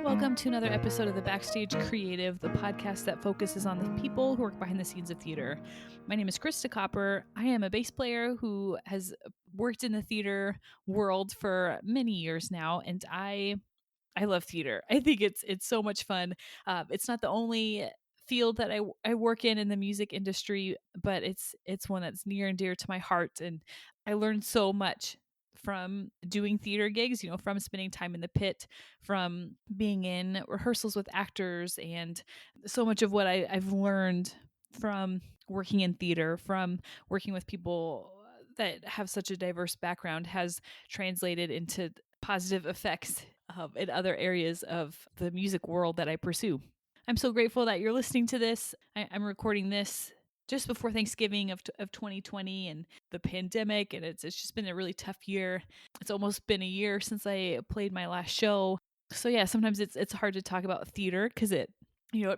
welcome to another episode of the Backstage Creative, the podcast that focuses on the people who work behind the scenes of theater. My name is Krista Copper. I am a bass player who has worked in the theater world for many years now, and I love theater. I think it's so much fun. It's not the only field that I work in the music industry, but it's one that's near and dear to my heart, and I learned so much from doing theater gigs, from spending time in the pit, from being in rehearsals with actors, and so much of what I've learned from working in theater, from working with people that have such a diverse background, has translated into positive effects in other areas of the music world that I pursue. I'm so grateful that you're listening to this. I'm recording this just before Thanksgiving of 2020 and the pandemic, and it's just been a really tough year. It's almost been a year since I played my last show. So yeah, sometimes it's hard to talk about theater because it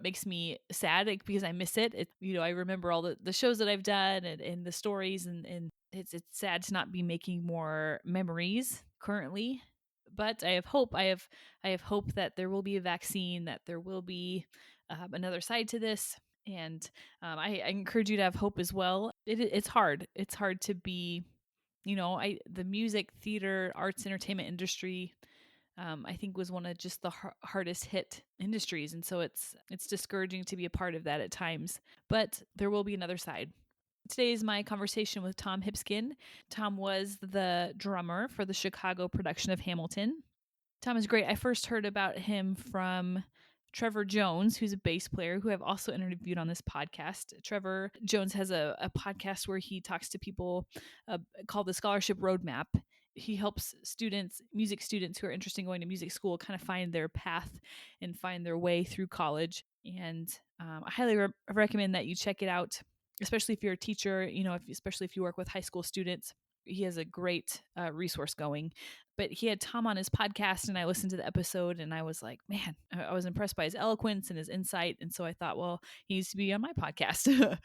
makes me sad, because I miss it. I remember all the shows that I've done and the stories, and it's sad to not be making more memories currently. But I have hope. I have hope that there will be a vaccine, that there will be another side to this, and I encourage you to have hope as well. It's hard. It's hard to be, the music, theater, arts, entertainment industry. I think was one of just the hardest hit industries, and so it's discouraging to be a part of that at times. But there will be another side. Today is my conversation with Tom Hipskind. Tom was the drummer for the Chicago production of Hamilton. Tom is great. I first heard about him from Trevor Jones, who's a bass player who I've also interviewed on this podcast. Trevor Jones has a podcast where he talks to people called the Scholarship Roadmap. He helps music students who are interested in going to music school, kind of find their path and find their way through college. And I highly recommend that you check it out, especially if you're a teacher, especially if you work with high school students. He has a great resource going. But he had Tom on his podcast, and I listened to the episode, and I was like, man, I was impressed by his eloquence and his insight. And so I thought, well, he needs to be on my podcast.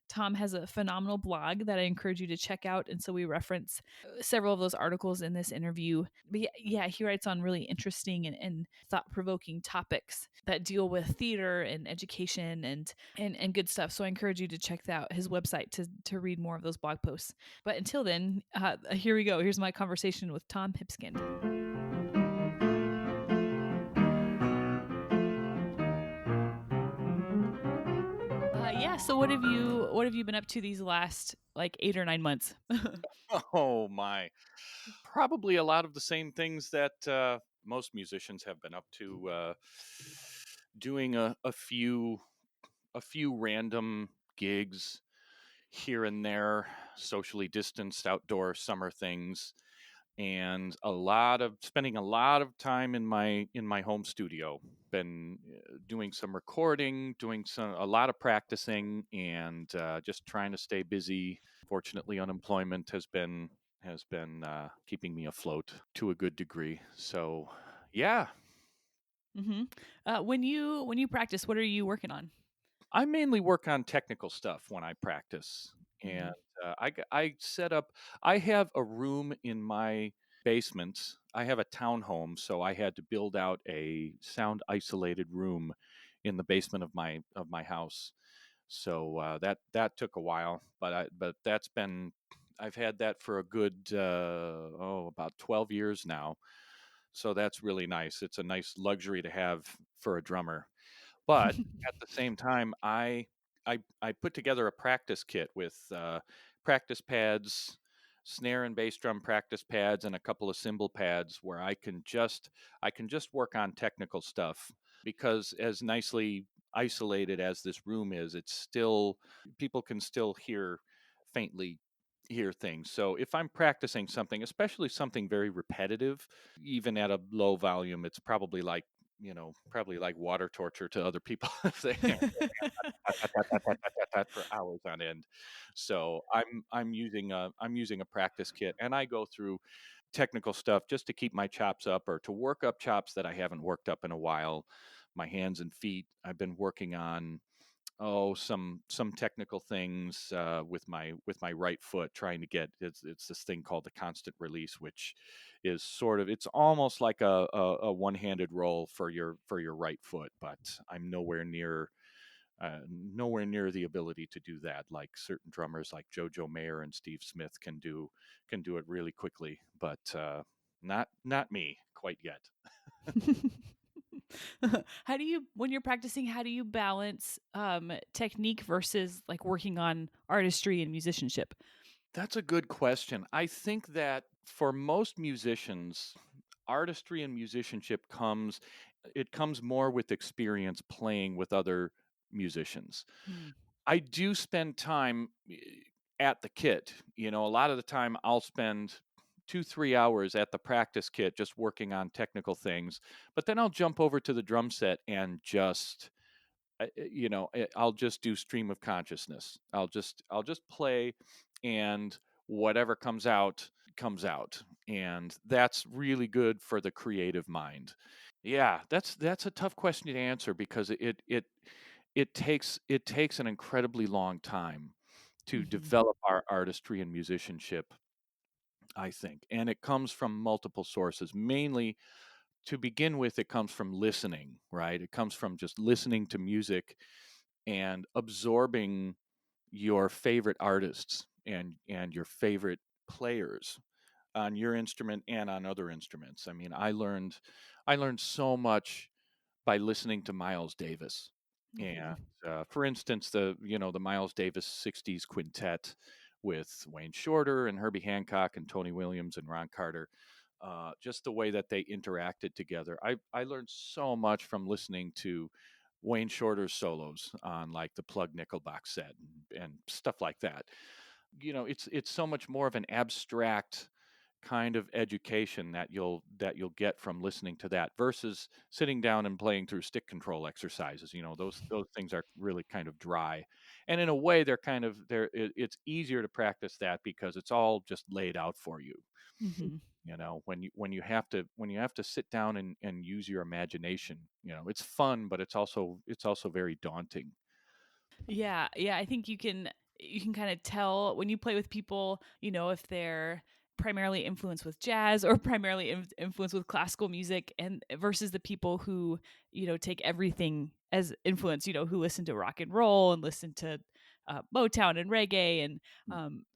Tom has a phenomenal blog that I encourage you to check out. And so we reference several of those articles in this interview. But yeah, he writes on really interesting and thought-provoking topics that deal with theater and education and good stuff. So I encourage you to check out his website to read more of those blog posts. But until then, here we go. Here's my conversation with Tom Hipskind. So what have you been up to these last like 8 or 9 months? Oh my. Probably a lot of the same things that most musicians have been up to, doing a few random gigs here and there, socially distanced outdoor summer things, and spending a lot of time in my home studio. Been doing some recording, doing a lot of practicing, and just trying to stay busy. Fortunately, unemployment has been keeping me afloat to a good degree. So, yeah. When you practice, what are you working on? I mainly work on technical stuff when I practice, Mm-hmm. and I set up. I have a room in my basement. I have a townhome, so I had to build out a sound isolated room in the basement of my house. So that took a while, but that's been. I've had that for a good about 12 years now. So that's really nice. It's a nice luxury to have for a drummer. But at the same time, I put together a practice kit with practice pads, snare and bass drum practice pads, and a couple of cymbal pads where I can just work on technical stuff, because as nicely isolated as this room is, it's still, people can still faintly hear things. So if I'm practicing something, especially something very repetitive, even at a low volume, it's probably like water torture to other people if they for hours on end. So I'm using a practice kit, and I go through technical stuff just to keep my chops up, or to work up chops that I haven't worked up in a while. My hands and feet. I've been working on some technical things with my right foot, trying to get it's this thing called the constant release, which is sort of it's almost like a one-handed roll for your right foot, but I'm nowhere near the ability to do that like certain drummers like Jojo Mayer and Steve Smith can do it really quickly, but not me quite yet. How do you, when you're practicing, how do you balance technique versus like working on artistry and musicianship? That's a good question. I think that for most musicians, artistry and musicianship comes more with experience playing with other musicians. Mm. I do spend time at the kit. You know, a lot of the time I'll spend 2 3 hours at the practice kit just working on technical things, but then I'll jump over to the drum set and just I'll just do stream of consciousness. I'll just play, and whatever comes out, and that's really good for the creative mind. Yeah, that's a tough question to answer because it takes an incredibly long time to Hmm. develop our artistry and musicianship, I think, and it comes from multiple sources. Mainly, to begin with, it comes from listening, right? It comes from just listening to music and absorbing your favorite artists and your favorite players on your instrument and on other instruments. I mean, I learned so much by listening to Miles Davis. And Hmm. for instance, the Miles Davis '60s quintet with Wayne Shorter and Herbie Hancock and Tony Williams and Ron Carter, just the way that they interacted together. I learned so much from listening to Wayne Shorter's solos on like the Plug Nickelback set and stuff like that. You know, it's so much more of an abstract kind of education that you'll get from listening to that versus sitting down and playing through stick control exercises. You know, those things are really kind of dry, and in a way it's easier to practice that because it's all just laid out for you. Hmm. You know, when you have to sit down and use your imagination, you know, it's fun, but it's also very daunting. Yeah, yeah, I think you can kind of tell when you play with people, you know, if they're primarily influenced with jazz or primarily influenced with classical music, and versus the people who, you know, take everything as influence, you know, who listen to rock and roll and listen to Motown and reggae. And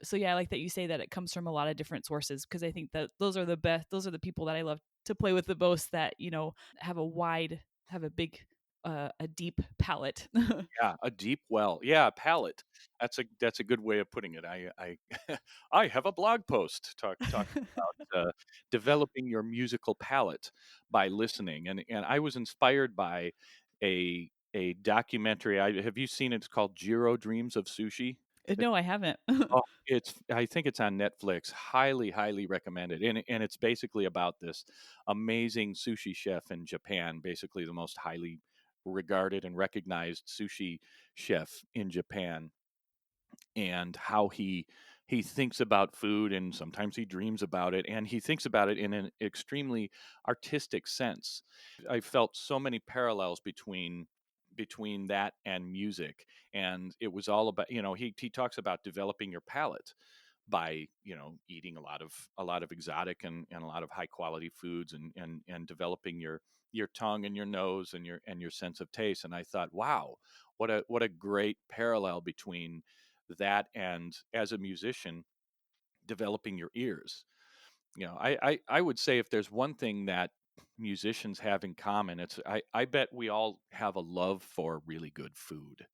so yeah, I like that you say that it comes from a lot of different sources, because I think that those are the best, those are the people that I love to play with the most, that, you know, have a wide, have a deep palette. Yeah, a deep well. Yeah, palette. That's a good way of putting it. I have a blog post talking about developing your musical palette by listening, and I was inspired by a documentary. Have you seen it? It's called Jiro Dreams of Sushi. No, I haven't. Oh, I think it's on Netflix. Highly recommended. And it's basically about this amazing sushi chef in Japan, basically the most highly regarded and recognized sushi chef in Japan, and how he thinks about food, and sometimes he dreams about it, and he thinks about it in an extremely artistic sense. I felt so many parallels between that and music, and it was all about, you know, he talks about developing your palate by, you know, eating a lot of exotic and a lot of high quality foods, and developing your tongue and your nose and your sense of taste. And I thought, wow, what a great parallel between that and, as a musician, developing your ears. You know, I would say if there's one thing that musicians have in common, I bet we all have a love for really good food.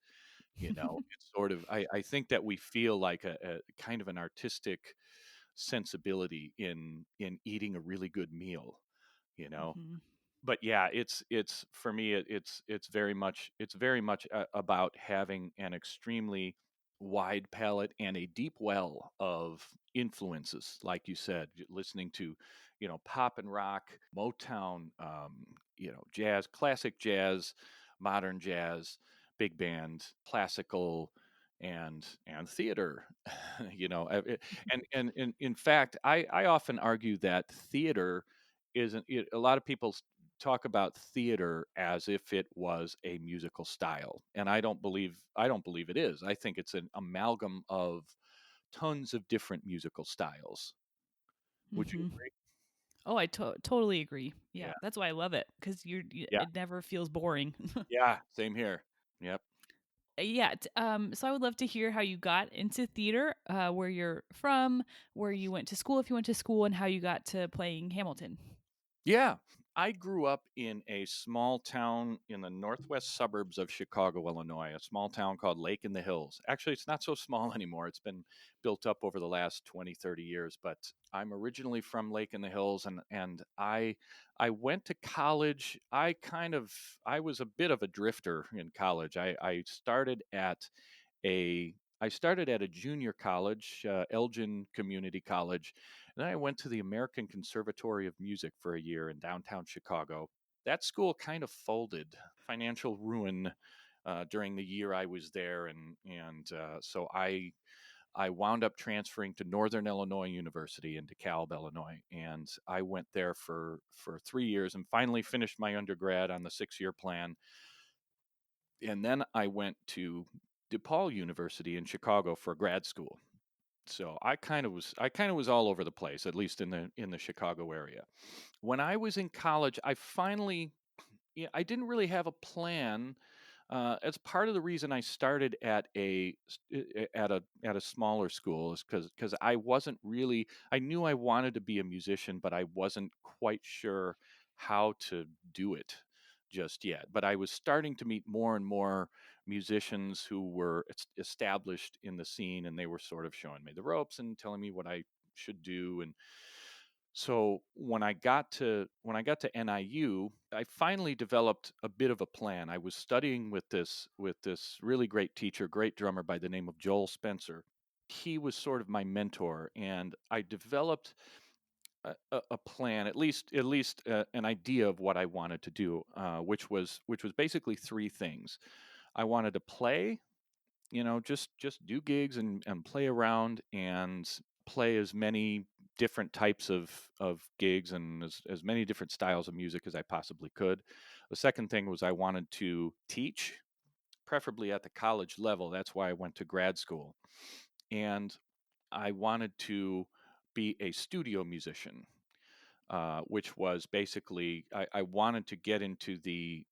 You know, it's sort of, I think that we feel like a kind of an artistic sensibility in eating a really good meal, you know. Mhm. But yeah, it's for me, it's very much about having an extremely wide palette and a deep well of influences, like you said, listening to, you know, pop and rock, Motown, you know, jazz, classic jazz, modern jazz, big band, classical, and theater. You know, and in fact, I often argue that theater isn't it, a lot of people talk about theater as if it was a musical style, and I don't believe it is. I think it's an amalgam of tons of different musical styles. Would you Hmm. agree? Oh, I totally agree. Yeah. Yeah, that's why I love it because Yeah. it never feels boring. Yeah. Same here. Yep. Yeah. So I would love to hear how you got into theater, where you're from, where you went to school, if you went to school, and how you got to playing Hamilton. Yeah. I grew up in a small town in the northwest suburbs of Chicago, Illinois, a small town called Lake in the Hills. Actually, it's not so small anymore. It's been built up over the last 20, 30 years, but I'm originally from Lake in the Hills, and I went to college. I was a bit of a drifter in college. A I started at a junior college, Elgin Community College, and then I went to the American Conservatory of Music for a year in downtown Chicago. That school kind of folded, financial ruin during the year I was there, and so I wound up transferring to Northern Illinois University in DeKalb, Illinois, and I went there for 3 years and finally finished my undergrad on the 6 year plan, and then I went to DePaul University in Chicago for grad school. So I kind of was all over the place, at least in the Chicago area. When I was in college, I didn't really have a plan. As part of the reason I started at a smaller school is because I wasn't really, I knew I wanted to be a musician, but I wasn't quite sure how to do it just yet. But I was starting to meet more and more musicians who were established in the scene, and they were sort of showing me the ropes and telling me what I should do. And so when I got to NIU, I finally developed a bit of a plan. I was studying with this really great teacher, great drummer by the name of Joel Spencer. He was sort of my mentor, and I developed a plan, at least an idea of what I wanted to do, which was basically three things. I wanted to play, just do gigs and play around and play as many different types of gigs and as many different styles of music as I possibly could. The second thing was I wanted to teach, preferably at the college level. That's why I went to grad school. And I wanted to be a studio musician, which was basically I wanted to get into the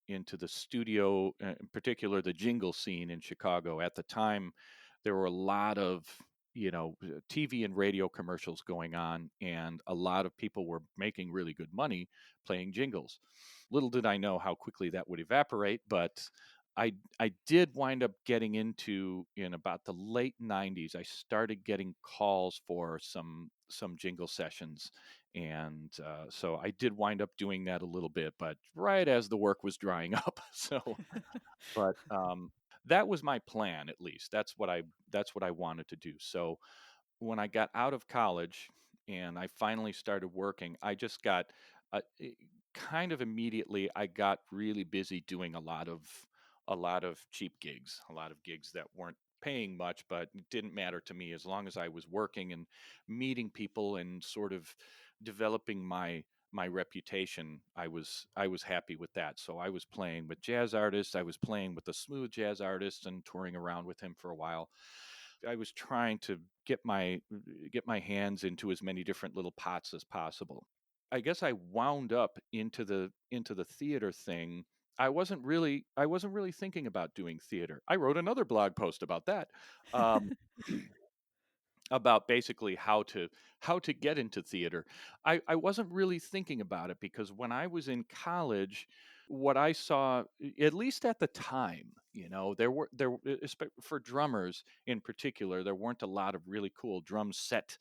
studio, in particular the jingle scene in Chicago. At the time, there were a lot of TV and radio commercials going on, and a lot of people were making really good money playing jingles. Little did I know how quickly that would evaporate, but I did wind up getting into, in about the late '90s. I started getting calls for some jingle sessions, and so I did wind up doing that a little bit, but right as the work was drying up. But that was my plan, at least. That's what I wanted to do. So when I got out of college and I finally started working, I just got kind of immediately. I got really busy doing a lot of cheap gigs, a lot of gigs that weren't paying much, but it didn't matter to me as long as I was working and meeting people and sort of developing my reputation. I was happy with that. So I was playing with jazz artists, I was playing with the smooth jazz artist and touring around with him for a while. I was trying to get my hands into as many different little pots as possible. I guess I wound up into the theater thing. I wasn't really thinking about doing theater. I wrote another blog post about that. Um, about basically how to get into theater. I wasn't really thinking about it because when I was in college, what I saw, at least at the time, for drummers in particular, there weren't a lot of really cool drum set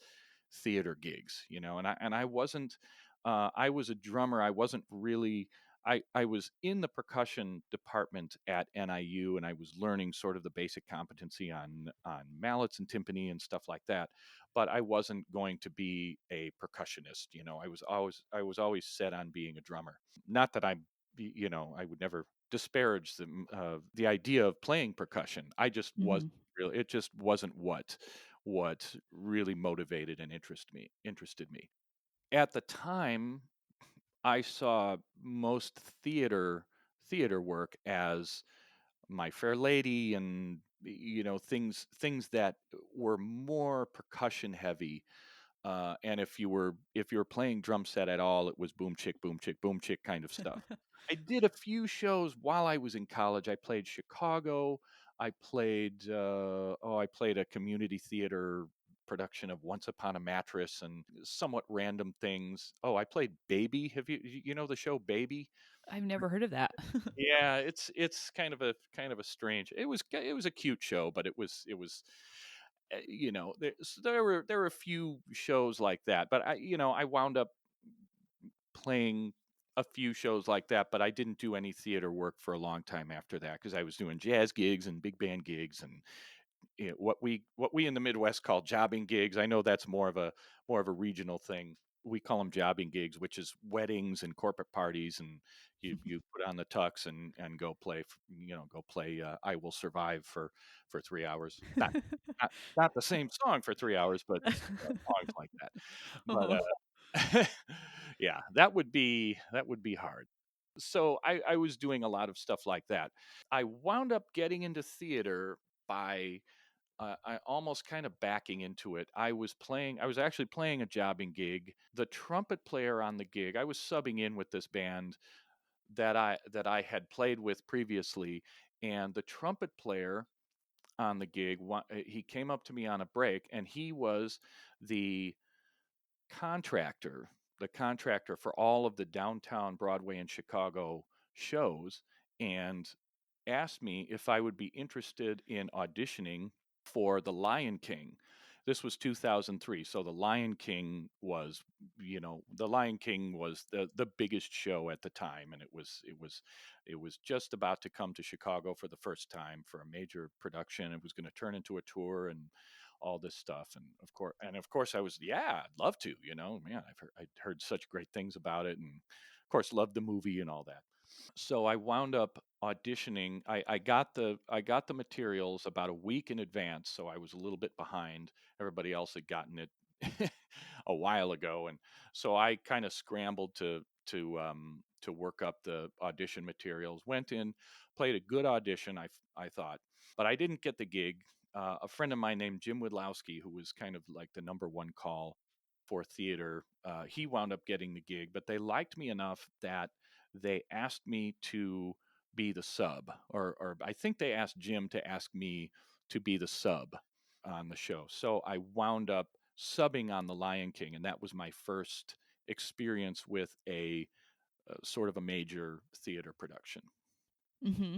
theater gigs, and I wasn't. I was a drummer. I wasn't really. I was in the percussion department at NIU, and I was learning sort of the basic competency on mallets and timpani and stuff like that. But I wasn't going to be a percussionist. I was always set on being a drummer. Not that I would never disparage the idea of playing percussion. I just was Hmm. really. It just wasn't what really motivated and interested me. At the time, I saw most theater work as My Fair Lady and things that were more percussion heavy. And if you were playing drum set at all, it was boom chick, boom chick kind of stuff. I did a few shows while I was in college. I played Chicago. I played a community theater production of Once Upon a Mattress and somewhat random things. Oh, I played Baby. Have you know the show Baby? I've never heard of that. Yeah, it's kind of a strange. It was a cute show, but it was there were a few shows like that, but I wound up playing a few shows like that, but I didn't do any theater work for a long time after that because I was doing jazz gigs and big band gigs and what we in the Midwest call jobbing gigs. I know that's more of a regional thing. We call them jobbing gigs, which is weddings and corporate parties, and you put on the tux and go play "I Will Survive" for 3 hours. Not the same song for 3 hours, but songs like that. But Oh. yeah, that would be hard. So I was doing a lot of stuff like that. I wound up getting into theater by I almost kind of backing into it. I was actually playing a jobbing gig. The trumpet player on the gig, I was subbing in with this band that I had played with previously, and the trumpet player on the gig, he came up to me on a break, and he was the contractor, the contractor for all of the downtown Broadway and Chicago shows, and asked me if I would be interested in auditioning for The Lion King. This was 2003, so The Lion King was the biggest show at the time, and it was just about to come to Chicago for the first time for a major production. It was going to turn into a tour and all this stuff, and of course I was, yeah, I'd love to, man, I'd heard such great things about it, and of course loved the movie and all that. So I wound up auditioning. I got the materials about a week in advance, so I was a little bit behind. Everybody else had gotten it a while ago, and so I kind of scrambled to work up the audition materials. Went in, played a good audition, I thought, but I didn't get the gig. A friend of mine named Jim Widlowski, who was kind of like the number one call for theater, he wound up getting the gig, but they liked me enough that they asked me to be the sub, or I think they asked Jim to ask me to be the sub on the show. So I wound up subbing on The Lion King, and that was my first experience with a sort of a major theater production. Hmm.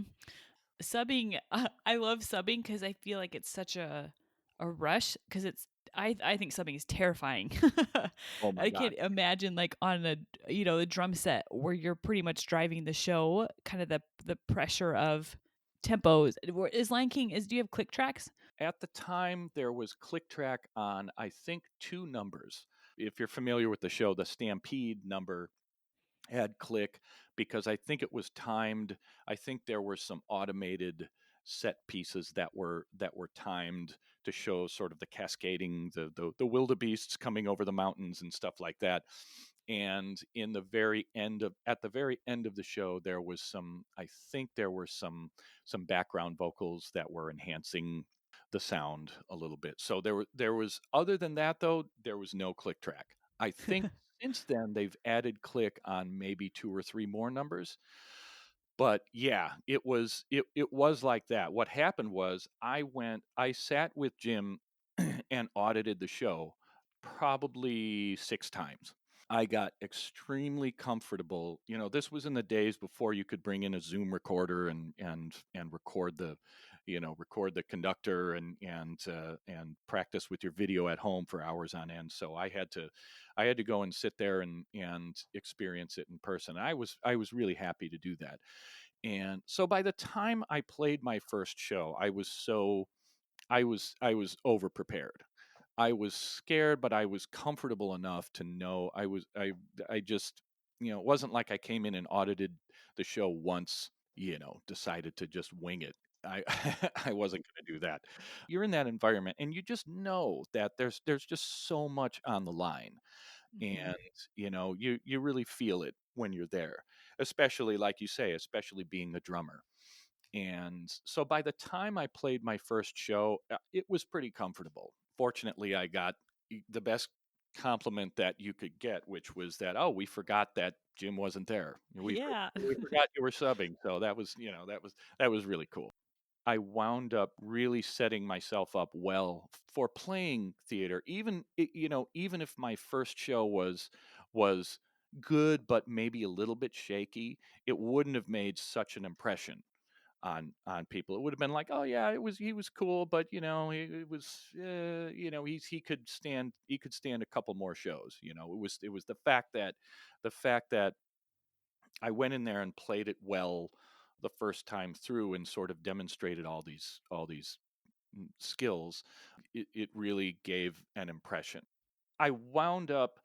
Subbing, I love subbing because I feel like it's such a rush because I think subbing is terrifying. Oh my I God. can't imagine like on a drum set where you're pretty much driving the show, kind of the pressure of tempos. Is Lion King is do you have click tracks? At the time, there was click track on, I think, two numbers. If you're familiar with the show, the Stampede number had click because I think it was timed. I think there were some automated set pieces that were timed to show sort of the cascading, the wildebeests coming over the mountains and stuff like that. And at the very end of the show, there was I think there were some background vocals that were enhancing the sound a little bit. So there was, other than that though, there was no click track. I think since then they've added click on maybe two or three more numbers. But yeah, it was like that. What happened was I sat with Jim and audited the show probably 6 times. I got extremely comfortable. This was in the days before you could bring in a Zoom recorder and record the conductor and practice with your video at home for hours on end. So I had to go and sit there and experience it in person. I was really happy to do that. And so by the time I played my first show, I was over prepared. I was scared, but I was comfortable enough to know I just, it wasn't like I came in and audited the show once, decided to just wing it. I I wasn't going to do that. You're in that environment and you just know that there's just so much on the line. Hmm. and you really feel it when you're there, especially like you say, especially being the drummer. And so by the time I played my first show, it was pretty comfortable. Fortunately, I got the best compliment that you could get, which was that, oh, we forgot that Jim wasn't there. Yeah. We forgot you were subbing. So that was really cool. I wound up really setting myself up well for playing theater, even if my first show was good but maybe a little bit shaky, it wouldn't have made such an impression on people. It would have been like, oh yeah, he was cool, but it was he could stand a couple more shows. It was the fact that I went in there and played it well the first time through and sort of demonstrated all these skills. It really gave an impression. I wound up.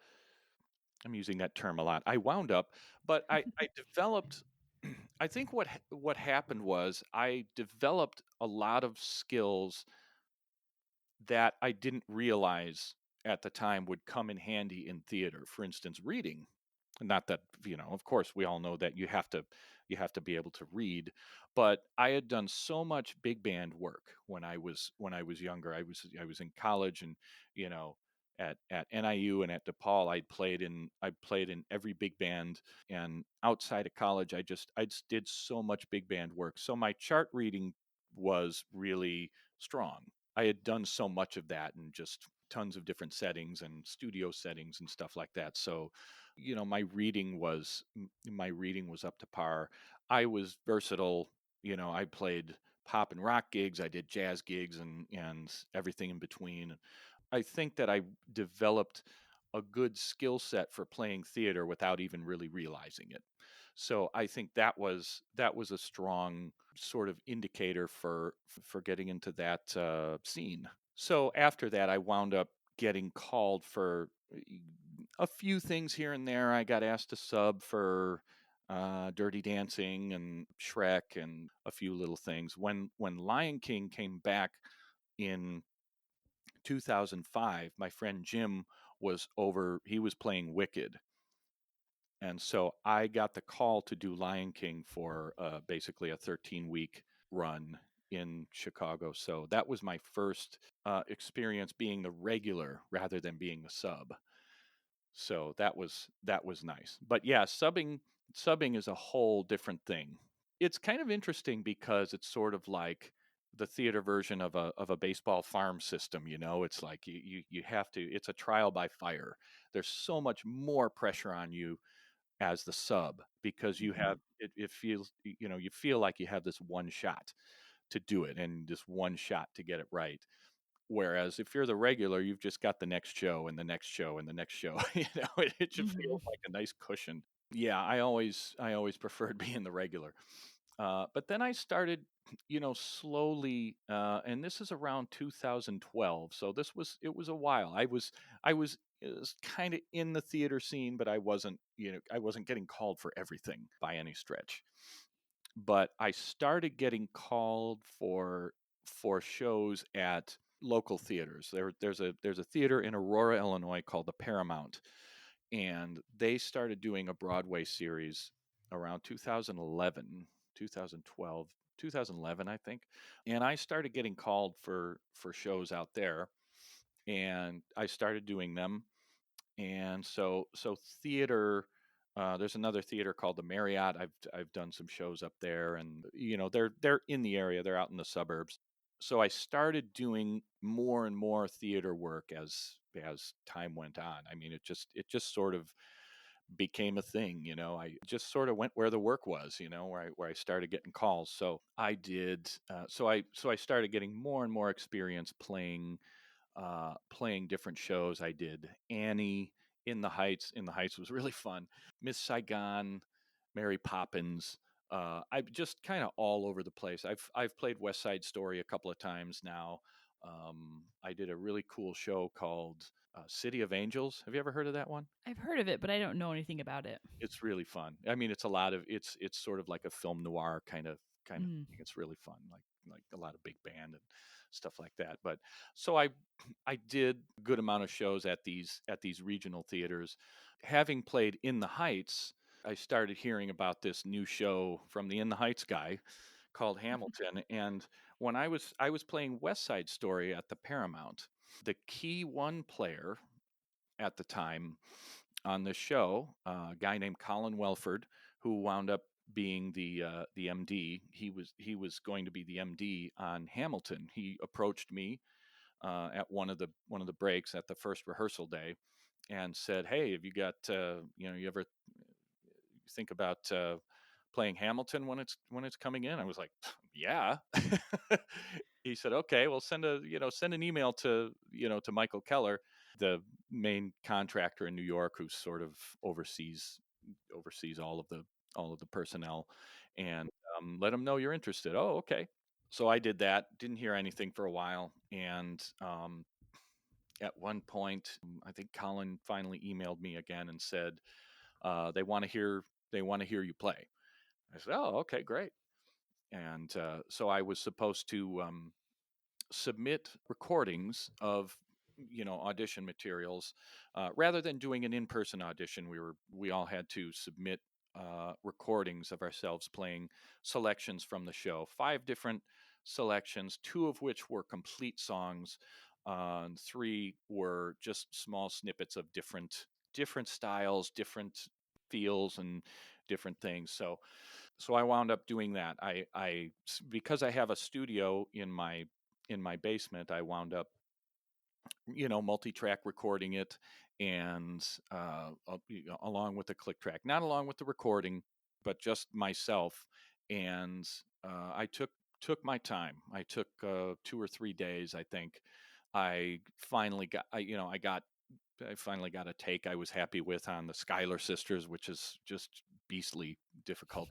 I'm using that term a lot. I wound up, but I developed. I think what happened was I developed a lot of skills that I didn't realize at the time would come in handy in theater. For instance, reading. Not that, of course, we all know that you have to be able to read, but I had done so much big band work when I was younger. I was in college, and you know at NIU and at DePaul, I played in every big band, and outside of college, I just did so much big band work. So my chart reading was really strong. I had done so much of that in just tons of different settings and studio settings and stuff like that. So, my reading was up to par. I was versatile. I played pop and rock gigs, I did jazz gigs, and everything in between. I think that I developed a good skill set for playing theater without even really realizing it. So I think that was a strong sort of indicator for getting into that scene. So after that, I wound up getting called for a few things here and there. I got asked to sub for Dirty Dancing and Shrek and a few little things. When Lion King came back in 2005, my friend Jim was over. He was playing Wicked, and so I got the call to do Lion King for basically a 13-week run in Chicago. So that was my first experience being the regular rather than being the sub. So that was nice. But yeah, subbing is a whole different thing. It's kind of interesting because it's sort of like the theater version of a baseball farm system. It's like you have to. It's a trial by fire. There's so much more pressure on you as the sub because you Hmm. have it feels you feel like you have this one shot to do it and this one shot to get it right. Whereas if you're the regular, you've just got the next show and the next show and the next show. It just Hmm. feels like a nice cushion. Yeah, I always preferred being the regular. But then I started, slowly, and this is around 2012. So it was a while. I was kind of in the theater scene, but I wasn't getting called for everything by any stretch. But I started getting called for shows at local theaters. There's a theater in Aurora, Illinois called the Paramount, and they started doing a Broadway series around 2011, 2012, 2011, I think. And I started getting called for shows out there, and I started doing them. And so theater, there's another theater called the Marriott. I've done some shows up there, and they're in the area. They're out in the suburbs. So I started doing more and more theater work as time went on. I mean, it just sort of became a thing. I just sort of went where the work was. Where I started getting calls. So I did. So I started getting more and more experience playing different shows. I did Annie in the Heights. In the Heights was really fun. Miss Saigon, Mary Poppins. I'm just kind of all over the place. I've played West Side Story a couple of times now. I did a really cool show called City of Angels. Have you ever heard of that one? I've heard of it, but I don't know anything about it. It's really fun. I mean, it's a lot of it's sort of like a film noir kind of Mm. thing. It's really fun. Like like a lot of big band and stuff like that. But so I did a good amount of shows at these regional theaters. Having played in the Heights, I started hearing about this new show from the In the Heights guy called Hamilton. And when I was playing West Side Story at the Paramount, the key one player at the time on this show, a guy named Colin Welford, who wound up being the MD. He was going to be the MD on Hamilton. He approached me at one of the breaks at the first rehearsal day, and said, "Hey, have you got you ever think about playing Hamilton when it's coming in?" I was like, "Yeah." He said, "Okay, well, send an email to Michael Keller, the main contractor in New York, who sort of oversees all of the personnel, and let him know you're interested." Oh, okay. So I did that. Didn't hear anything for a while, and at one point, I think Colin finally emailed me again and said, they want to hear you play. I said, "Oh, okay, great." And so I was supposed to submit recordings of audition materials, rather than doing an in-person audition. We all had to submit recordings of ourselves playing selections from the show, 5 different selections, 2 of which were complete songs, and 3 were just small snippets of different styles, different feels, and different things. So I wound up doing that. Because I have a studio in my basement, I wound up multi-track recording it, and along with the click track, not along with the recording, but just myself. And I took my time. I took 2 or 3 days, I think. I finally got I finally got a take I was happy with on the Schuyler sisters, which is just beastly difficult.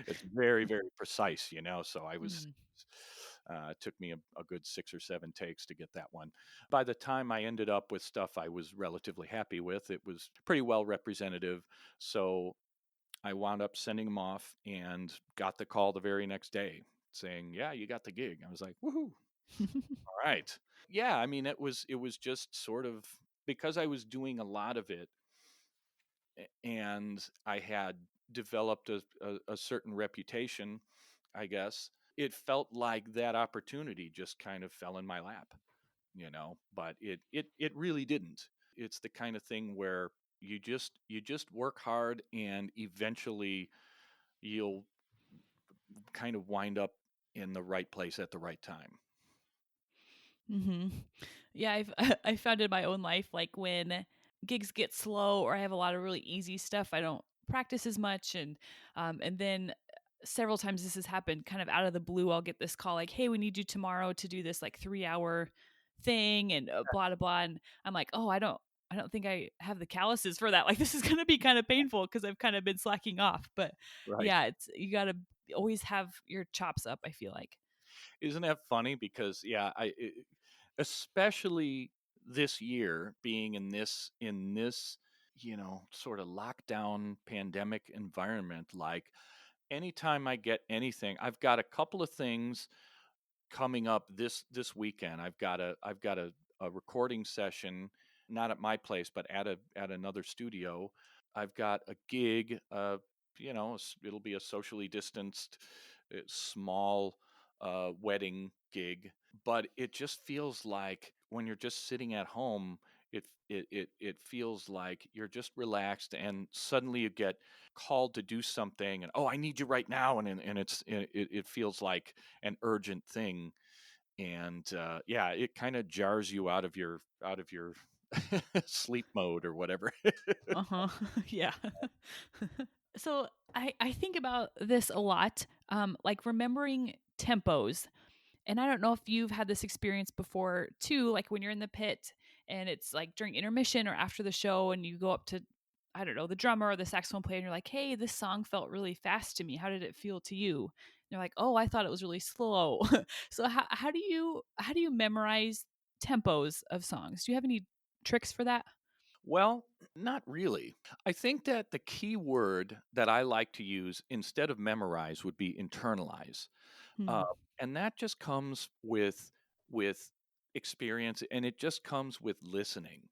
It's very, very precise, so Mm. it took me a good 6 or 7 takes to get that one. By the time I ended up with stuff I was relatively happy with, it was pretty well representative. So I wound up sending them off and got the call the very next day saying, "Yeah, you got the gig." I was like, "Woohoo. All right." Yeah, I mean, it was just sort of because I was doing a lot of it, and I had developed a certain reputation, I guess. It felt like that opportunity just kind of fell in my lap, but it really didn't. It's the kind of thing where you just work hard, and eventually you'll kind of wind up in the right place at the right time. Hmm. Yeah, I've I found in my own life, like when gigs get slow or I have a lot of really easy stuff, I don't practice as much, and then several times this has happened kind of out of the blue. I'll get this call like, "Hey, we need you tomorrow to do this like 3 hour thing," and blah blah blah, and I'm like, "Oh, I don't think I have the calluses for that. Like this is going to be kind of painful because I've kind of been slacking off." But Right. yeah, it's you got to always have your chops up, I feel like. Isn't that funny? Because yeah, especially this year, being in this sort of lockdown pandemic environment, like anytime I get anything, I've got a couple of things coming up this weekend. I've got a recording session, not at my place, but at another studio. I've got a gig. It'll be a socially distanced, small wedding gig, but it just feels like when you're just sitting at home, it feels like you're just relaxed, and suddenly you get called to do something, and, "Oh, I need you right now," and it feels like an urgent thing. And yeah, it kind of jars you out of your sleep mode or whatever. Uh-huh. Yeah. So I think about this a lot, like remembering tempos. And I don't know if you've had this experience before too, like when you're in the pit and it's like during intermission or after the show and you go up to, I don't know, the drummer or the saxophone player and you're like, "Hey, this song felt really fast to me. How did it feel to you?" And they're like, "Oh, I thought it was really slow." So how do you memorize tempos of songs? Do you have any tricks for that? Well, not really. I think that the key word that I like to use instead of memorize would be internalize. uh, Hmm. and that just comes with experience, and it just comes with listening.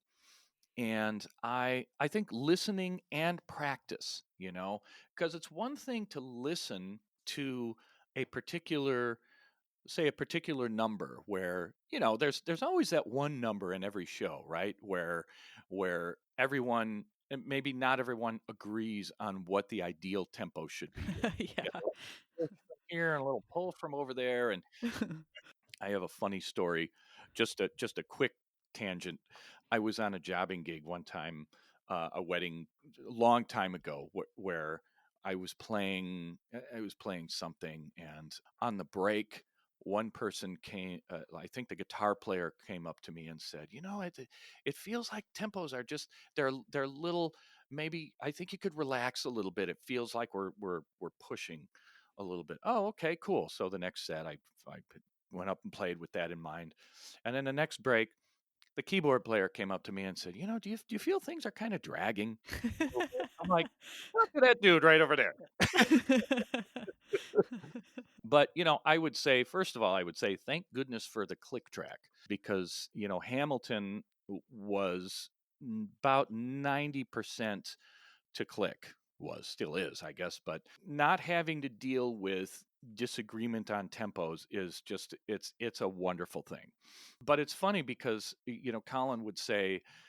And I think listening and practice, because it's one thing to listen to a particular, say, a particular number where, there's always that one number in every show, right? Where everyone, and maybe not everyone, agrees on what the ideal tempo should be. You Yeah. know, pull from here and a little pull from over there. And I have a funny story, just a quick tangent. I was on a jobbing gig one time, a wedding, a long time ago, where I was playing something, and on the break, one person came. I think the guitar player came up to me and said, it feels like tempos are just they're little. Maybe I think you could relax a little bit. It feels like we're pushing a little bit. Oh, okay, cool. So the next set, I went up and played with that in mind. And then the next break, the keyboard player came up to me and said, do you feel things are kind of dragging a little bit?" I'm like, look at that dude right over there. But, I would say, first of all, I would say thank goodness for the click track, because, Hamilton was about 90% to click, still is, I guess, but not having to deal with disagreement on tempos is just, it's a wonderful thing. But it's funny because, Colin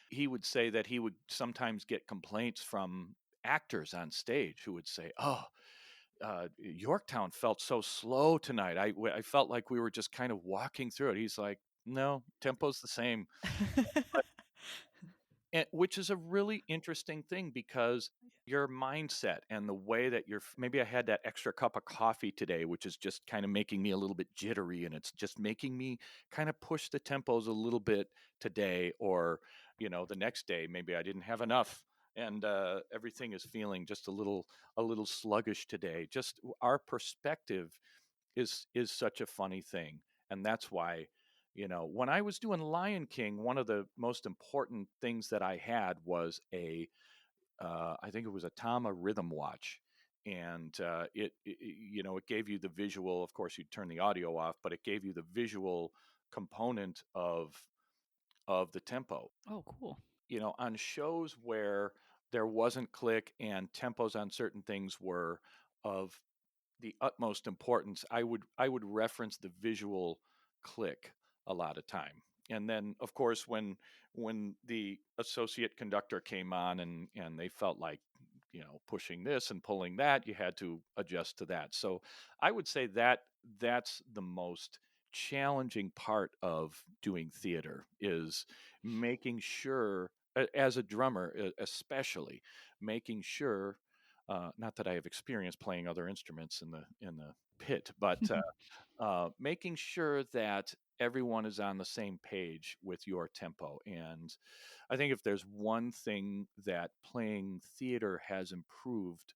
he would say that he would sometimes get complaints from actors on stage who would say, "Oh, Yorktown felt so slow tonight. I felt like we were just kind of walking through it." He's like, "No, tempo's the same." Which is a really interesting thing, because your mindset and the way that maybe I had that extra cup of coffee today, which is just kind of making me a little bit jittery, and it's just making me kind of push the tempos a little bit today. Or, the next day, maybe I didn't have enough, and everything is feeling just a little sluggish today. Just our perspective is such a funny thing. And that's why, when I was doing Lion King, one of the most important things that I had was I think it was a Tama rhythm watch. And it gave you the visual. Of course, you'd turn the audio off, but it gave you the visual component of the tempo. Oh, cool. On shows where there wasn't click, and tempos on certain things were of the utmost importance, I would reference the visual click a lot of time. And then, of course, when the associate conductor came on, and they felt like, pushing this and pulling that, you had to adjust to that. So I would say that that's the most challenging part of doing theater, is making sure, as a drummer, especially making sure, not that I have experience playing other instruments in the pit, but making sure that everyone is on the same page with your tempo. And I think if there's one thing that playing theater has improved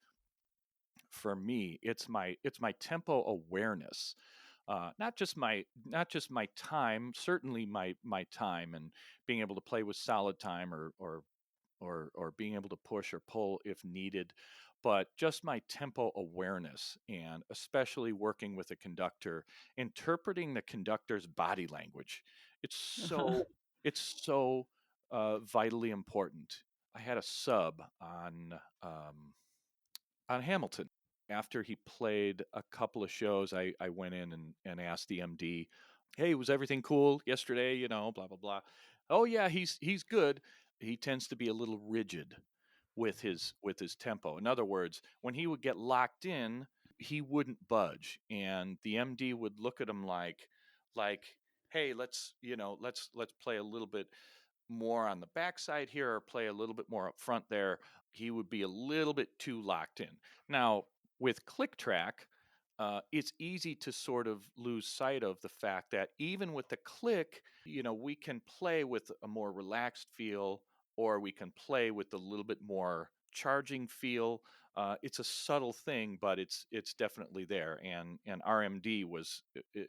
for me, it's my tempo awareness. Not just my time, certainly my time, and being able to play with solid time, or being able to push or pull if needed, but just my tempo awareness, and especially working with a conductor, interpreting the conductor's body language. It's so vitally important. I had a sub on Hamilton. After he played a couple of shows, I went in and asked the MD, "Hey, was everything cool yesterday? Blah blah blah." "Oh yeah, he's good. He tends to be a little rigid with his tempo. In other words, when he would get locked in, he wouldn't budge, and the MD would look at him like, hey, let's play a little bit more on the backside here, or play a little bit more up front there." He would be a little bit too locked in. Now, with click track, it's easy to sort of lose sight of the fact that even with the click, we can play with a more relaxed feel, or we can play with a little bit more charging feel. It's a subtle thing, but it's definitely there. And RMD was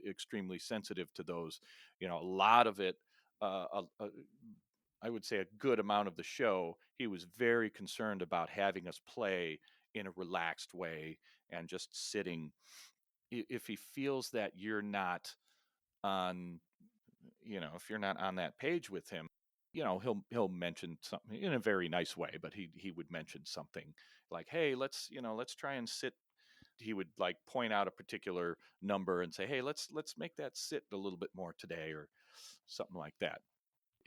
extremely sensitive to those. A lot of it. I would say a good amount of the show, he was very concerned about having us play in a relaxed way, and just sitting if he feels that you're not on, if you're not on that page with him, he'll mention something in a very nice way, but he would mention something like, hey, let's try and sit. He would like point out a particular number and say, hey, let's make that sit a little bit more today, or something like that.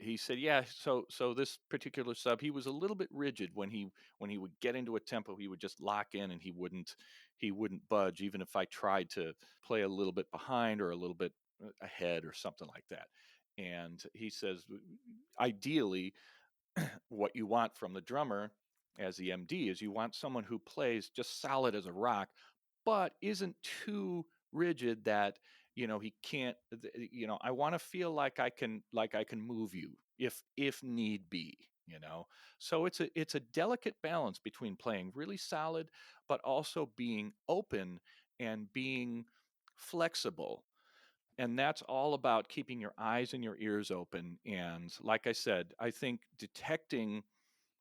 He said, yeah, so this particular sub, he was a little bit rigid when he would get into a tempo. He would just lock in, and he wouldn't budge, even if I tried to play a little bit behind or a little bit ahead or something like that. And he says, ideally, what you want from the drummer as the MD is you want someone who plays just solid as a rock, but isn't too rigid that he can't. I want to feel like I can move you if need be. So it's a delicate balance between playing really solid, but also being open and being flexible. And that's all about keeping your eyes and your ears open. And like I said, I think detecting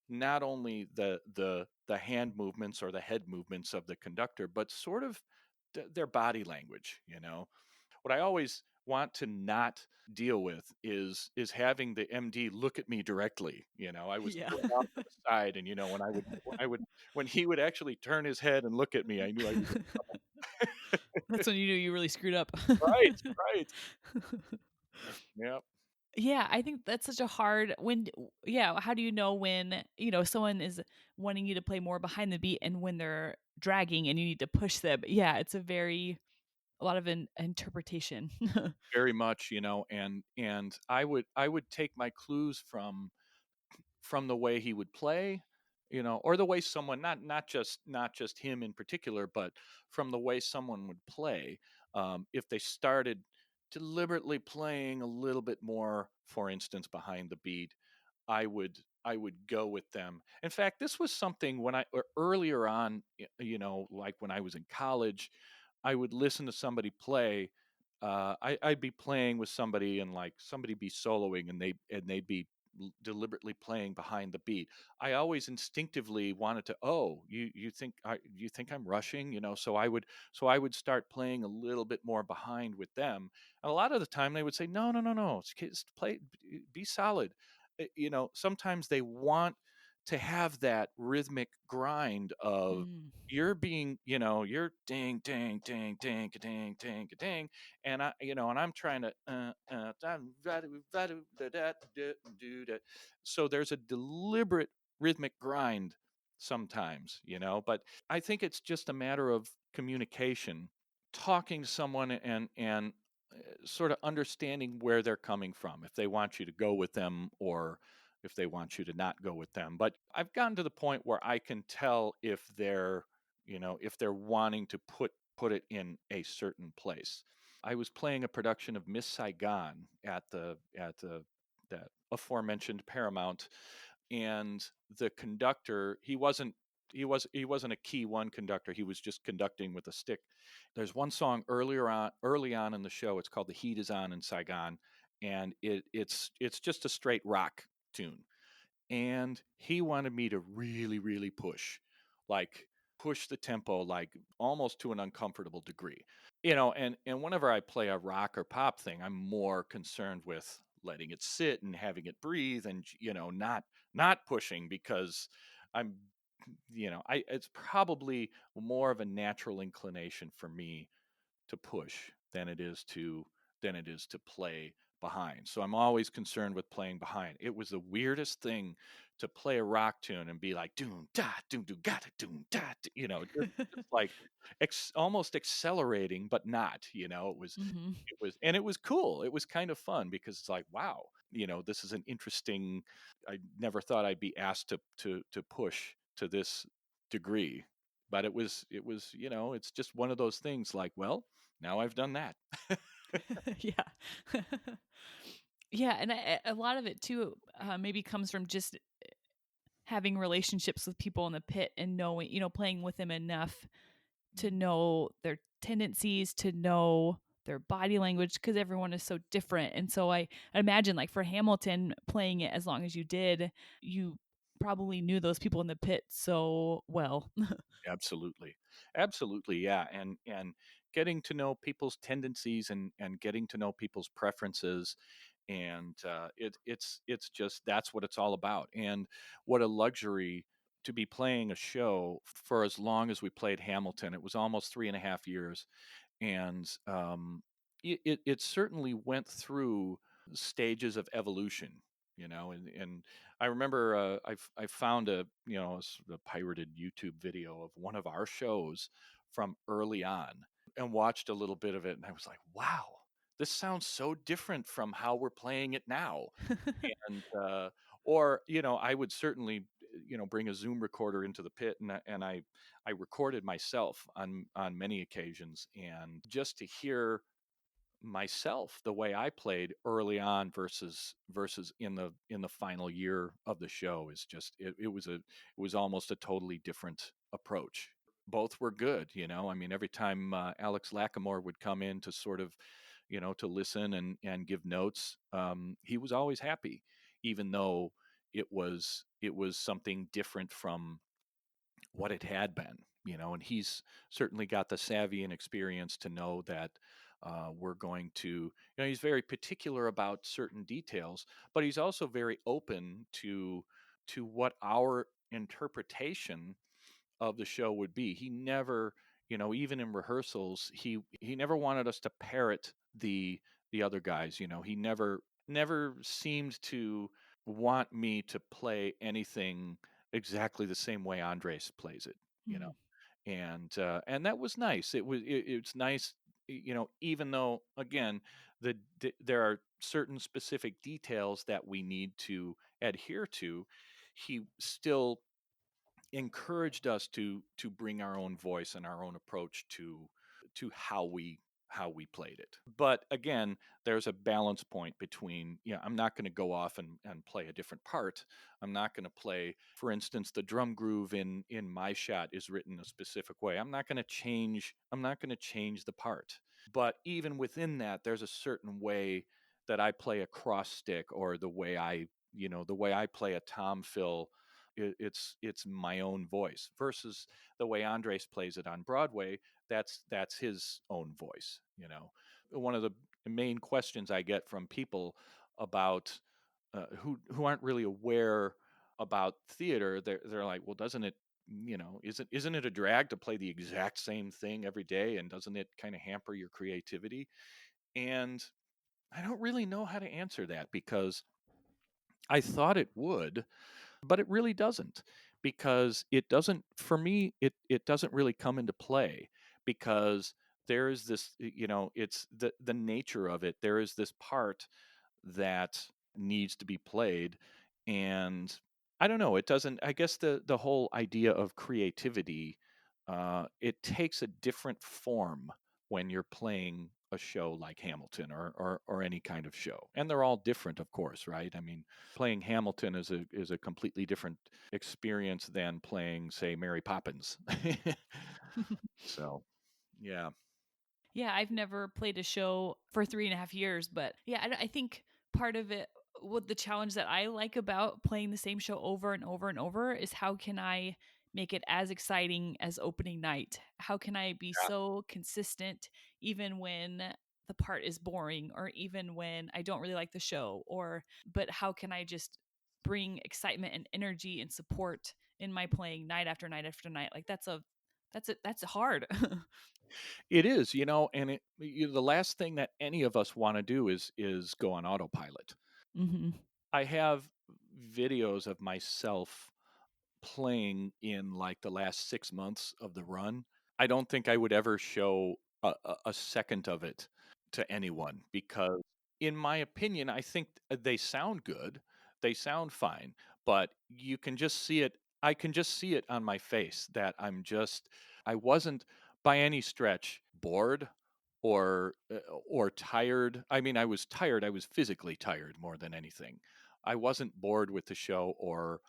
not only the hand movements or the head movements of the conductor, but sort of their body language. What I always want to not deal with is having the MD look at me directly. I was Yeah. going off to the side, and when he would actually turn his head and look at me, I knew I was That's when you knew you really screwed up. right, right. Yep. Yeah, I think that's such a hard yeah, how do you know when, someone is wanting you to play more behind the beat and when they're dragging and you need to push them? Yeah, it's a lot of an interpretation. Very much, and I would take my clues from the way he would play, or the way someone, not just him in particular, but from the way someone would play. If they started deliberately playing a little bit more, for instance, behind the beat, I would go with them. In fact, this was something when earlier on, like when I was in college, I would listen to somebody play. I'd be playing with somebody, and like somebody be soloing, and they'd be deliberately playing behind the beat. I always instinctively wanted to, oh, you think I'm rushing, so I would start playing a little bit more behind with them. And a lot of the time they would say, no, no, no, no, play, be solid. Sometimes they want to have that rhythmic grind of Mm. you're ding, ding, ding, ding, ding, ding, ding, and I'm trying to do that. So there's a deliberate rhythmic grind sometimes, but I think it's just a matter of communication, talking to someone, and sort of understanding where they're coming from, if they want you to go with them or if they want you to not go with them. But I've gotten to the point where I can tell if they're wanting to put it in a certain place. I was playing a production of Miss Saigon at the that aforementioned Paramount, and the conductor, he wasn't a key one conductor. He was just conducting with a stick. There's one song early on in the show. It's called "The Heat Is On in Saigon," and it's just a straight rock tune. And he wanted me to really, really push the tempo, like almost to an uncomfortable degree. And whenever I play a rock or pop thing, I'm more concerned with letting it sit and having it breathe, and not pushing, because I'm I it's probably more of a natural inclination for me to push than it is to play behind. So I'm always concerned with playing behind. It was the weirdest thing to play a rock tune and be like doom da doom do got it doom da, just like almost accelerating, but not. Mhm. It was cool. It was kind of fun because it's like, wow, this is an interesting. I never thought I'd be asked to push to this degree, but it was it's just one of those things, like, well, now I've done that. Yeah. Yeah, and a lot of it too, maybe comes from just having relationships with people in the pit and knowing, playing with them enough to Mm. know their tendencies, to know their body language, because everyone is so different. And so I imagine, like for Hamilton, playing it as long as you did, you probably knew those people in the pit so well. Absolutely. Absolutely, yeah. And getting to know people's tendencies and getting to know people's preferences. And it's just that's what it's all about. And what a luxury to be playing a show for as long as we played Hamilton. It was almost 3.5 years, and it certainly went through stages of evolution, and I remember I found a pirated YouTube video of one of our shows from early on and watched a little bit of it, and I was like, wow, this sounds so different from how we're playing it now. And or I would certainly bring a Zoom recorder into the pit, and I recorded myself on many occasions, and just to hear myself the way I played early on versus in the final year of the show is just it was almost a totally different approach. Both were good, I mean, every time Alex Lackamore would come in to sort of to listen and give notes, he was always happy, even though it was something different from what it had been, and he's certainly got the savvy and experience to know that we're going to, he's very particular about certain details, but he's also very open to what our interpretation of the show would be. He never, even in rehearsals, he never wanted us to parrot the other guys. He never seemed to want me to play anything exactly the same way Andres plays it. You know, Hmm. and that was nice. It's nice, even though again there are certain specific details that we need to adhere to. He still encouraged us to bring our own voice and our own approach to how we played it. But again, there's a balance point between, I'm not going to go off and play a different part. I'm not going to play, for instance, the drum groove in my shot is written a specific way. I'm not going to change the part. But even within that, there's a certain way that I play a cross stick, or the way I play a tom fill. It's my own voice versus the way Andres plays it on Broadway. That's his own voice. One of the main questions I get from people about who aren't really aware about theater, they're like, well, doesn't it, isn't it a drag to play the exact same thing every day, and doesn't it kind of hamper your creativity? And I don't really know how to answer that, because I thought it would, but it really doesn't, because it doesn't, for me, it doesn't really come into play, because there is this, it's the nature of it. There is this part that needs to be played, and I don't know, it doesn't, I guess the whole idea of creativity, it takes a different form when you're playing a show like Hamilton, or any kind of show. And they're all different, of course, right? I mean, playing Hamilton is a completely different experience than playing, say, Mary Poppins. So, yeah. Yeah, I've never played a show for 3.5 years, but yeah, I think part of it, what the challenge that I like about playing the same show over and over and over, is how can I make it as exciting as opening night? How can I be so consistent even when the part is boring, or even when I don't really like the show, or but how can I just bring excitement and energy and support in my playing night after night after night? Like that's hard. It is, and the last thing that any of us want to do is go on autopilot. Hmm. I have videos of myself playing in like the last 6 months of the run. I don't think I would ever show a second of it to anyone, because, in my opinion, I think they sound good. They sound fine, but you can just see it. I can just see it on my face that I wasn't by any stretch bored or tired. I mean, I was tired. I was physically tired more than anything. I wasn't bored with the show or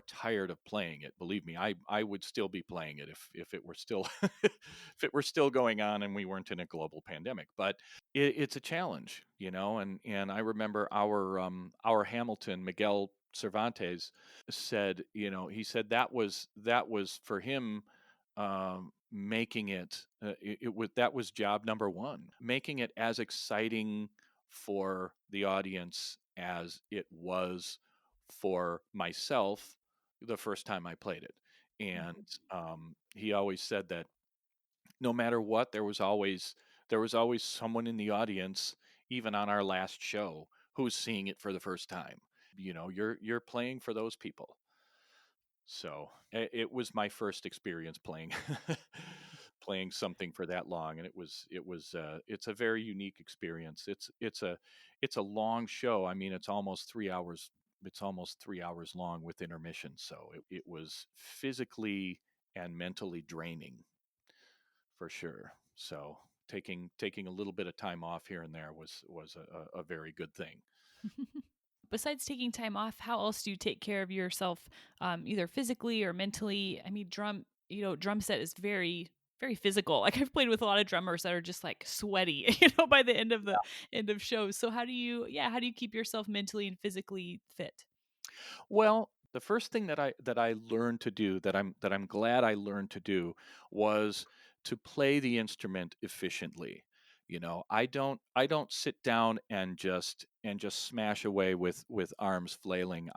tired of playing it. Believe me, I would still be playing it if it were still if it were still going on and we weren't in a global pandemic. But it's a challenge, and I remember our Hamilton, Miguel Cervantes, said, he said that was for him. making that was job number one, making it as exciting for the audience as it was for myself the first time I played it. And Mhm. he always said that no matter what, there was always someone in the audience, even on our last show, who's seeing it for the first time. You're playing for those people. So it was my first experience playing playing something for that long, and it's a very unique experience. It's a long show. I mean, it's almost 3 hours. It's almost 3 hours long with intermission. So it was physically and mentally draining for sure. So taking a little bit of time off here and there was a very good thing. Besides taking time off, how else do you take care of yourself, either physically or mentally? I mean, drum set is very, very physical. Like I've played with a lot of drummers that are just like sweaty, by the end of shows. So how do you keep yourself mentally and physically fit? Well, the first thing that I learned to do, that I'm glad I learned to do, was to play the instrument efficiently. I don't sit down and just smash away with arms flailing.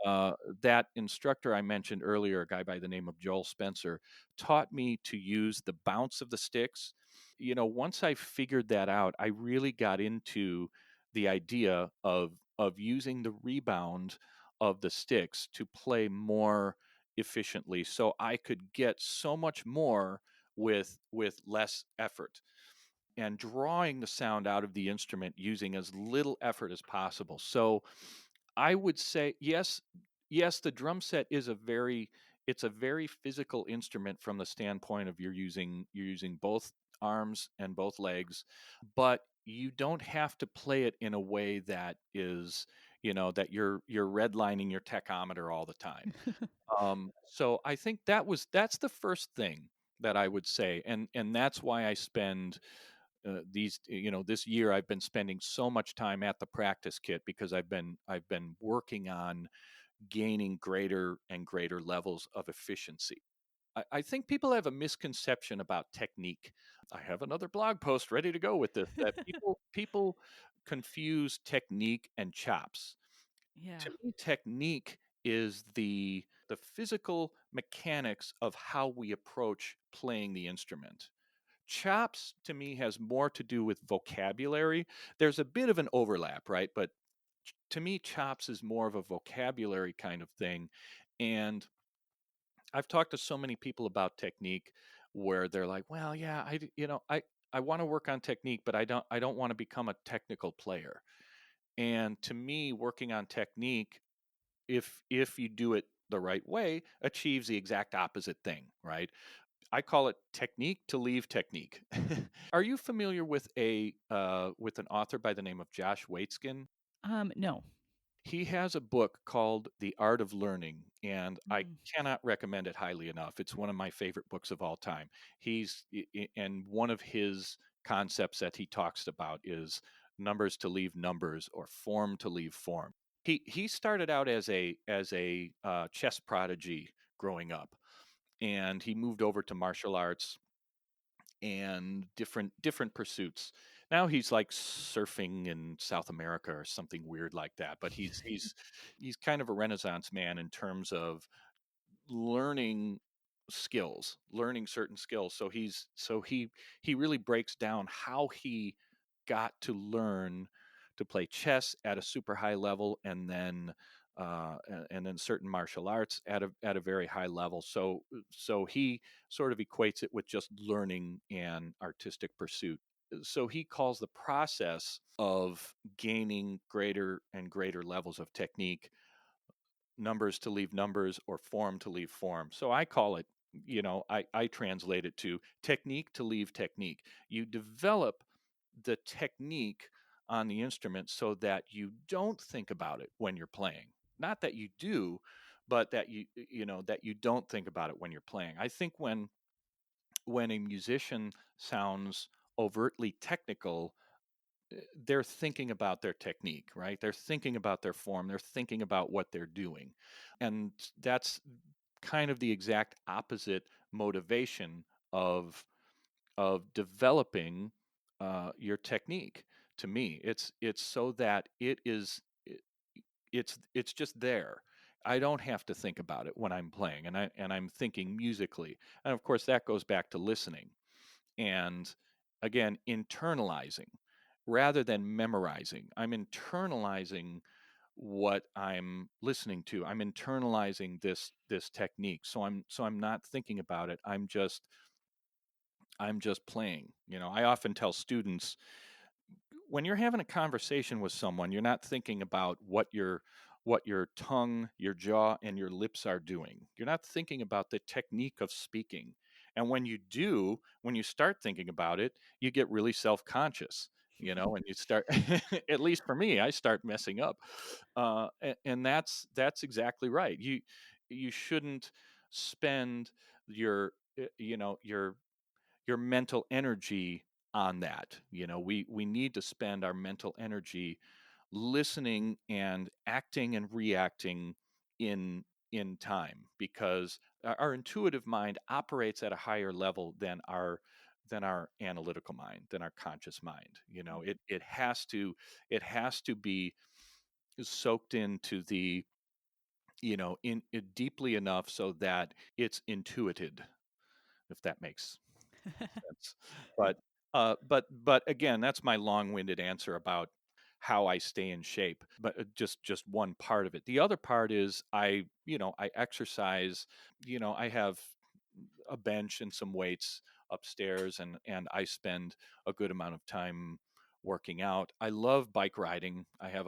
Uh, that instructor I mentioned earlier, a guy by the name of Joel Spencer, taught me to use the bounce of the sticks. Once I figured that out, I really got into the idea of using the rebound of the sticks to play more efficiently, so I could get so much more with less effort, and drawing the sound out of the instrument using as little effort as possible. So I would say yes, yes, the drum set it's a very physical instrument from the standpoint of you're using both arms and both legs, but you don't have to play it in a way that is, that you're redlining your tachometer all the time. So I think that's the first thing that I would say, and that's why I spend this year I've been spending so much time at the practice kit, because I've been working on gaining greater and greater levels of efficiency. I think people have a misconception about technique. I have another blog post ready to go with this, that people confuse technique and chops. Yeah. To me, technique is the physical mechanics of how we approach playing the instrument. Chops to me has more to do with vocabulary. There's a bit of an overlap, right? But to me, chops is more of a vocabulary kind of thing. And I've talked to so many people about technique where they're like, well, yeah, I want to work on technique, but I don't want to become a technical player. And to me, working on technique, if you do it the right way, achieves the exact opposite thing, right? I call it technique to leave technique. Are you familiar with an author by the name of Josh Waitzkin? No. He has a book called The Art of Learning, and I Mm. cannot recommend it highly enough. It's one of my favorite books of all time. And one of his concepts that he talks about is numbers to leave numbers, or form to leave form. He started out as a chess prodigy growing up, and he moved over to martial arts and different pursuits. Now he's like surfing in South America or something weird like that. But he's kind of a renaissance man in terms of learning learning certain skills. So he really breaks down how he got to learn to play chess at a super high level, and then certain martial arts at a very high level. So he sort of equates it with just learning and artistic pursuit. So he calls the process of gaining greater and greater levels of technique numbers to leave numbers, or form to leave form. So I call it, I translate it to technique to leave technique. You develop the technique on the instrument so that you don't think about it when you're playing. Not that you do, but that you don't think about it when you're playing. I think when a musician sounds overtly technical, they're thinking about their technique, right? They're thinking about their form, they're thinking about what they're doing. And that's kind of the exact opposite motivation of developing your technique. To me, it's so that it's just there. I don't have to think about it when I'm playing, and I'm thinking musically. And of course, that goes back to listening and, again, internalizing rather than memorizing. I'm internalizing what I'm listening to. I'm internalizing this technique. So I'm not thinking about it. I'm just playing. I often tell students, when you're having a conversation with someone, you're not thinking about what your tongue, your jaw, and your lips are doing. You're not thinking about the technique of speaking. And when you start thinking about it, you get really self-conscious, and you start, at least for me, I start messing up. And that's exactly right. You shouldn't spend your you know your mental energy on that. We need to spend our mental energy listening and acting and reacting in in time, because our intuitive mind operates at a higher level than our analytical mind, than our conscious mind. It has to be soaked into the in it deeply enough so that it's intuited, if that makes sense. But again, that's my long-winded answer about how I stay in shape. But just one part of it. The other part is I exercise. I have a bench and some weights upstairs, and I spend a good amount of time working out. I love bike riding. I have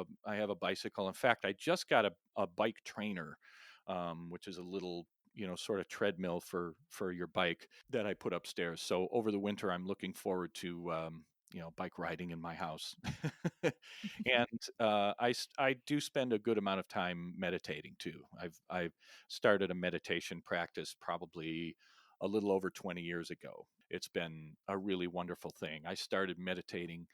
a bicycle. In fact, I just got a bike trainer, which is a little sort of treadmill for your bike that I put upstairs. So over the winter, I'm looking forward to bike riding in my house. And I do spend a good amount of time meditating too. I've started a meditation practice probably a little over 20 years ago. It's been a really wonderful thing. I started meditating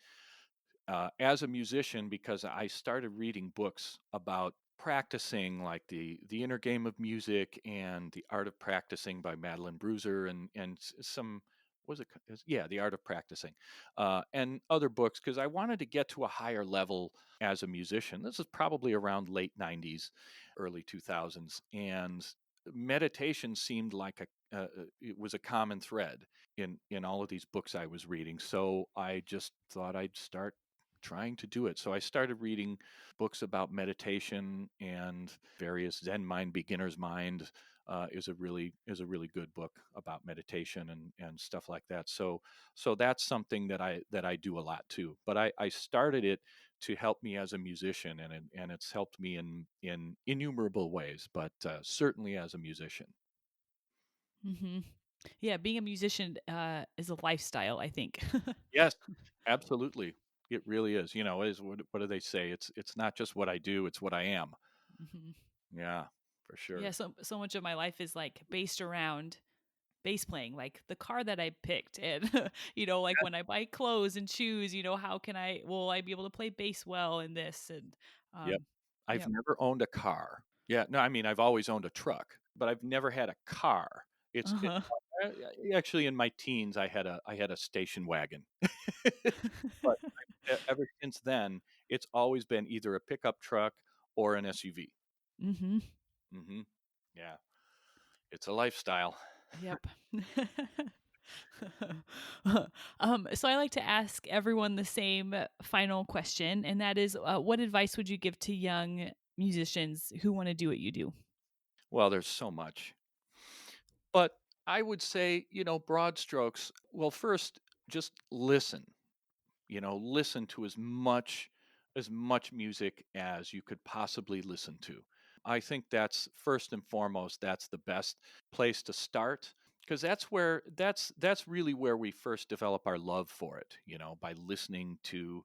as a musician because I started reading books about practicing, like the inner game of music and the art of practicing by Madeline Bruiser, and some was it yeah, the art of practicing, and other books, because I wanted to get to a higher level as a musician. This is probably around late 90s, early 2000s, and meditation seemed like it was a common thread in all of these books I was reading. So I just thought I'd start trying to do it. So I started reading books about meditation, and various Zen Mind, Beginner's Mind is a really good book about meditation and stuff like that. So that's something that I do a lot too. But I started it to help me as a musician, and it's helped me in innumerable ways, but certainly as a musician. Hmm. Yeah, being a musician is a lifestyle, I think. Yes, absolutely. It really is. What do they say? It's not just what I do, it's what I am. Hmm. Yeah, for Yeah, sure. so much of my life is like based around bass playing, like the car that I picked, and like when I buy clothes and shoes, how can I will I be able to play bass well in this, and Yep. um, I've yep. never owned a car. Yeah, no, I mean, I've always owned a truck, but I've never had a car. Uh huh. Actually, in my teens, I had a station wagon. But ever since then, it's always been either a pickup truck or an SUV. Hmm. Hmm. Yeah, it's a lifestyle. Yep. So I like to ask everyone the same final question, and that is, what advice would you give to young musicians who want to do what you do? Well, there's so much. But I would say, broad strokes. Well, first, just listen. Listen to as much music as you could possibly listen to. I think that's first and foremost, that's the best place to start, because that's really where we first develop our love for it, by listening to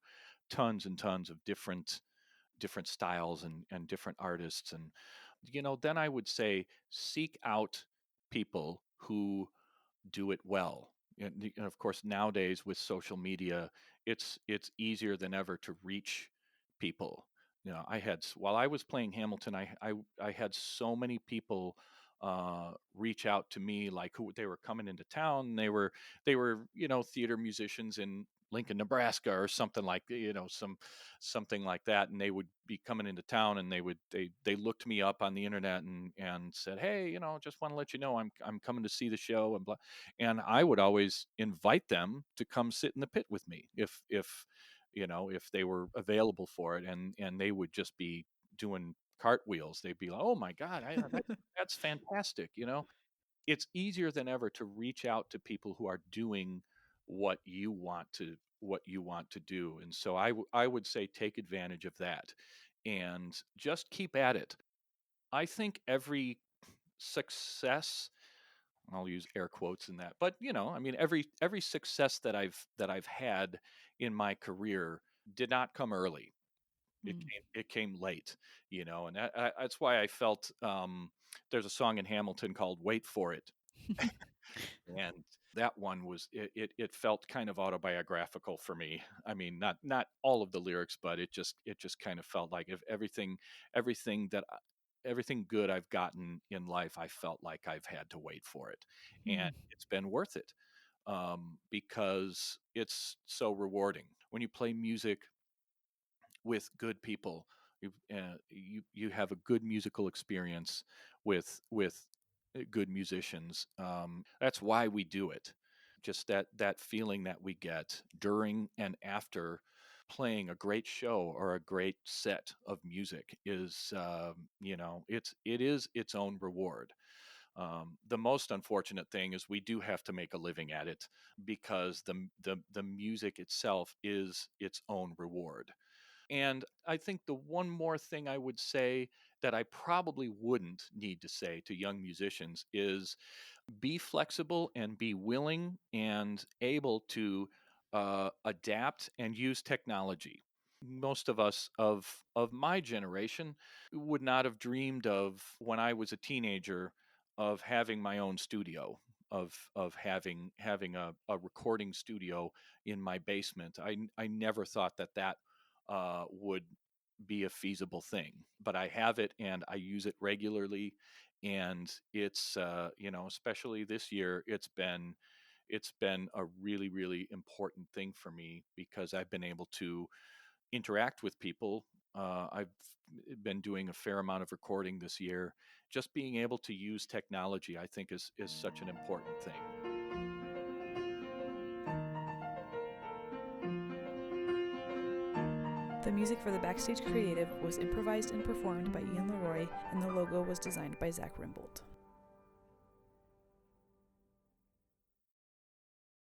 tons and tons of different styles and different artists. And then I would say seek out people who do it well. And of course, nowadays with social media, it's easier than ever to reach people. While I was playing Hamilton, I had so many people reach out to me, like who they were coming into town. They were theater musicians in Lincoln, Nebraska, or something like something like that, and they would be coming into town, and they looked me up on the internet and said, hey, just want to let you know I'm coming to see the show, and blah. And I would always invite them to come sit in the pit with me if they were available for it, and they would just be doing cartwheels. They'd be like, oh my god, that's fantastic. It's easier than ever to reach out to people who are doing what you want to do. And so I would say take advantage of that and just keep at it. I think every success, I'll use air quotes in that, but I mean every success that I've had in my career did not come early. Hmm. It came late, and that's why I felt there's a song in Hamilton called "Wait for It," and that one was it felt kind of autobiographical for me. I mean, not all of the lyrics, but it just kind of felt like if everything that everything good I've gotten in life, I felt like I've had to wait for it, and Hmm. it's been worth it because it's so rewarding when you play music with good people. You have a good musical experience with good musicians. That's why we do it. Just that feeling that we get during and after playing a great show or a great set of music is it is its own reward. The most unfortunate thing is we do have to make a living at it because the music itself is its own reward. And I think the one more thing I would say that I probably wouldn't need to say to young musicians is be flexible and be willing and able to adapt and use technology. Most of us of my generation would not have dreamed of when I was a teenager of having my own studio, of having a recording studio in my basement. I never thought that would be a feasible thing, but I have it and I use it regularly, and it's especially this year, it's been a really really important thing for me because I've been able to interact with people. I've been doing a fair amount of recording this year. Just being able to use technology, I think, is such an important thing. The music for the Backstage Creative was improvised and performed by Ian Leroy, and the logo was designed by Zach Rimbold.